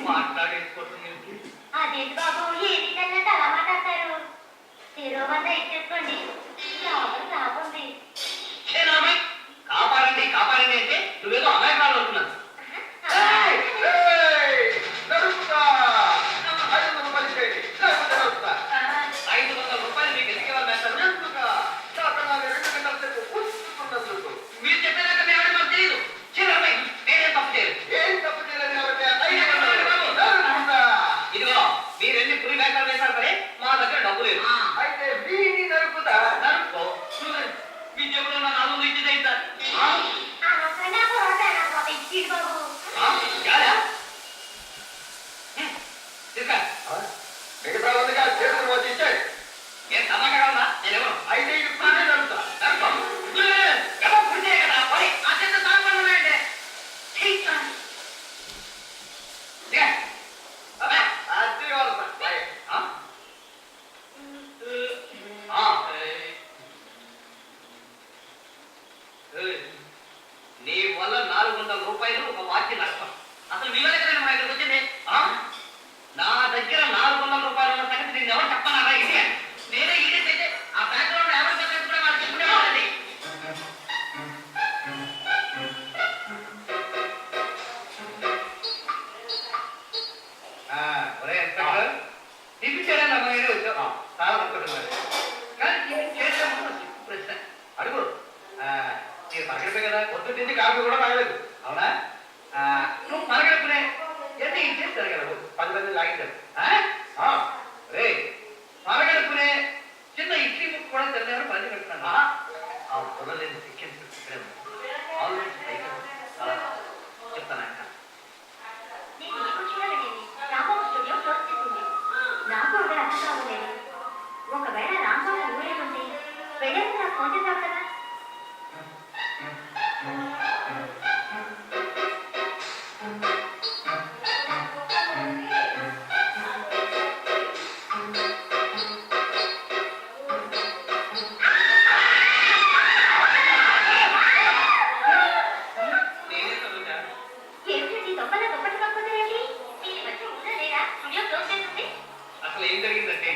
మాట్లాడేసుకోవటం అదేంటి బాబు ఏది కన్నట్టు అలా మాట్లాడతారు? తిరువంత ఇచ్చేసుకోండి, లాభం కాపాడండి కాపాడండి అంటే నువ్వేదో అమాయకాలు అవుతున్నాను. 500 రూపాయలు మీకు ఎందుకు ఇవ్వాలి మేస్తారు? మీరు చెప్పేదాకా మేము మాకు తెలియదు. చిరమై నేనేం తప్పు చేయలేదు. ఇదిగో మీరెన్ని పురి వేషాలు వేశారు సరే మా దగ్గర డబ్బు లేదు. అయితే వీడిని నరుకుతా. నరుకో మీ జేబులో ఉన్న 400 ఇచ్చేదే ఇస్తారు. మిగతా ఉందిగా చేతులు వచ్చి ఇచ్చాయి. ఏం తమాషగా ఉందా? నేనెవరు? అయితే ఇది పురి నరుకుతా. పురిచే కదా పని ఆ చేత తాగకుండా ఉన్నాయండి. అది వాళ్ళ నీ వల్ల 400 రూపాయలు ఒక వాచ్య నష్టం. అసలు మీ దగ్గర మా ఇక్కడికి వచ్చింది. నా దగ్గర 400 రూపాయలు ఉన్న సంగతి నేను ఎవరు చెప్పనారా? ఇది నేనే ఈడైతే ఆ బ్యాక్గ్రౌండ్ ఎవరు చెప్పేది కూడా వాళ్ళకి చెప్పుకునేవాళ్ళండి. టిఫిన్ అమ్మగానే వచ్చావు. చాలా అనుకుంటున్నారు కానీ టిఫిన్ చేయడం ప్రశ్న అడుగు. నీకు పరగడిపే కదా, పొద్దు తిండి కాఫీ కూడా తాగలేదు అవునా? నువ్వు పరగడుపునే ఎంత ఇచ్చేసి జరగలవు 10 మంది లాగించారు. రే పరగడుపునే చిన్న ఇడ్లీ ముక్క కూడా తిన్నామని పని పెడుతున్నాను. ఆ బుర్రలేని చికెన్ చెప్తాను అక్క. నాకు ఒక రకంగా ఉండేది. ఒకవేళ రాంబాబు ఊరే ఉంటే వెళ్ళేసి నాకు ఫోన్ చేశావు కదా. ఏంటండి దొంగలా దుప్పటి కప్పుతారండి? దీని మధ్య ఊరే లేదా? స్టూడియో క్లోజ్ చేస్తుంది. అసలు ఏం జరిగిందంటే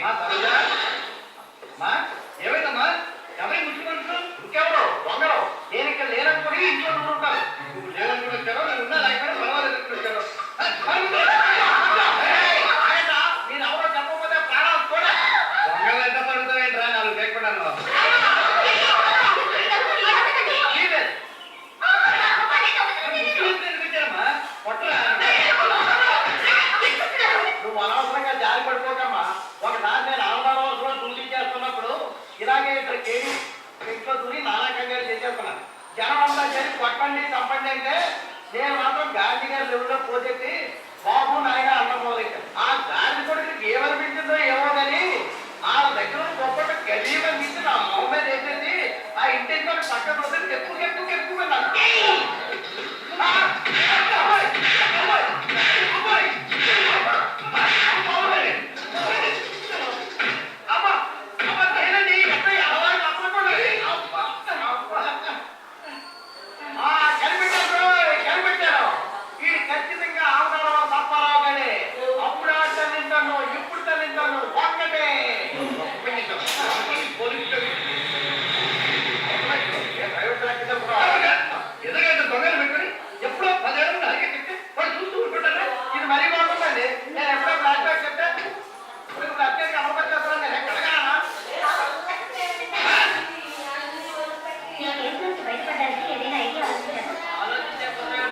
ఏమైందమ్మా? ఎవరి ముట్టుకుంటున్నావు? ఇంకెవరు దొంగలు? నేను ఇక్కడ లేనప్పుడు ఇంట్లో ఉంటాను. నువ్వు లేనప్పుడు వచ్చారో నేను ఉన్నా లేకపోతే పర్వాలేదు వచ్చారు. నేను ఎవరో చెప్పకపోతే ప్రాణాలు కూడా దొంగలు ఎంత పడుతావేంట్రా? 4 కేకున్నాను. నువ్వు అనవసరంగా జారి పడిపోకమ్మా. ఒకసారి నేను ఆంధ్రలో డ్యూటీ చేస్తున్నప్పుడు ఇలాగే ఇక్కడ కేడి ఇంట్లో దూరి నానా కంగారు చేసేస్తున్నాను. జనం అంతా చేసి కొట్టండి చంపండి అంటే నేను మాత్రం గాంధీ గారి లెవెల్లో పోజెట్టి